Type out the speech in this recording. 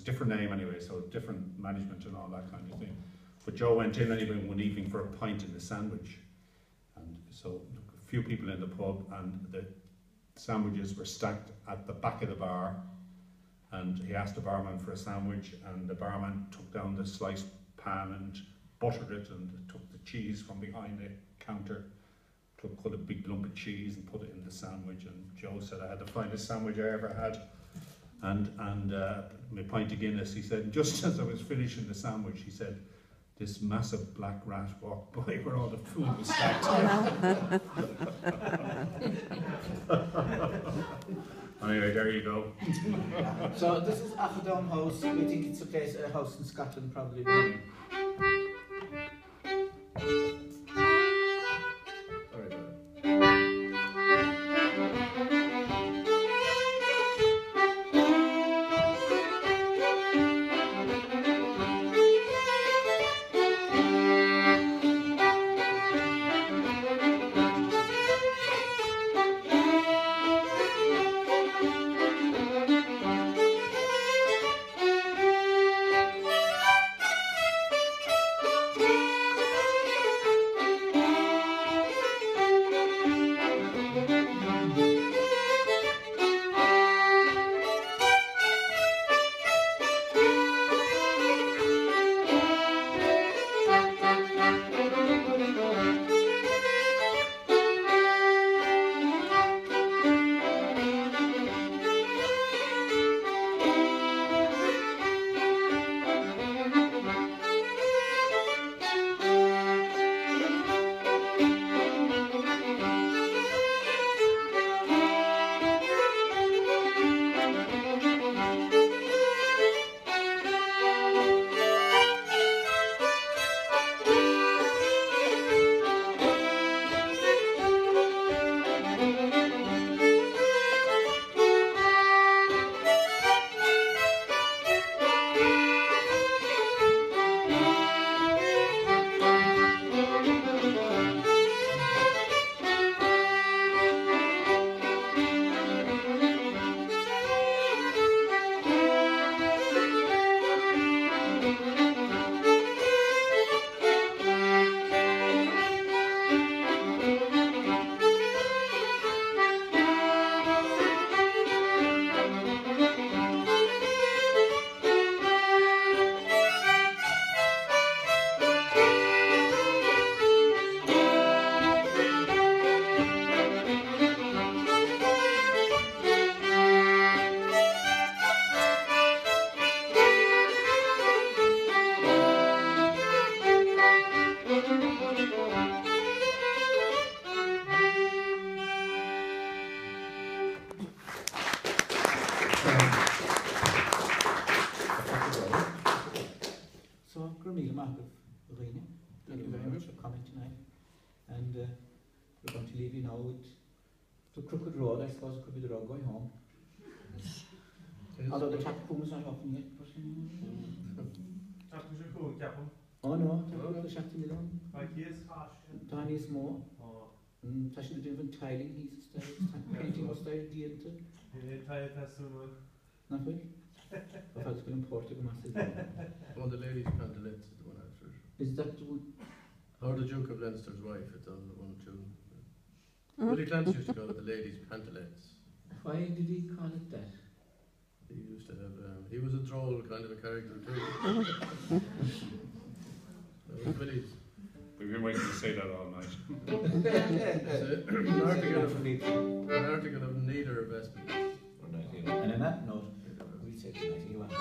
a different name anyway, so different management and all that kind of thing. But Joe went in anyway one evening for a pint and a sandwich. And so a few people in the pub, and the sandwiches were stacked at the back of the bar. And he asked the barman for a sandwich, and the barman took down the sliced pan and buttered it, and took the cheese from behind the counter, cut a big lump of cheese and put it in the sandwich. And Joe said, I had the finest sandwich I ever had. And my pint of Guinness, he said, just as I was finishing the sandwich, he said, this massive black rat walked by where all the food was stacked. Anyway, there you go. So this is Achedown House. We think it's a house in Scotland, probably. Thank you very much for coming tonight. And we're going to leave you now with the Crooked Road. I suppose it could be the road going home. Although the Tapcoom is not open yet. Oh no, the Shakti Milan. Danny is more. Tashi the different tiling, he's painting or style, diente. Nothing? I thought it's going to import it massive. Oh, the ladies' pantalettes is the one after it. Is that the one? Or the Duke of Leinster's wife, it's on the one too. Willie Clancy used to call it the ladies' pantalettes. Why did he call it that? He used to have, he was a droll kind of a character too. Willie's. We've been waiting to say that all night. An article of neither Vestment. And on that note, we say goodnight.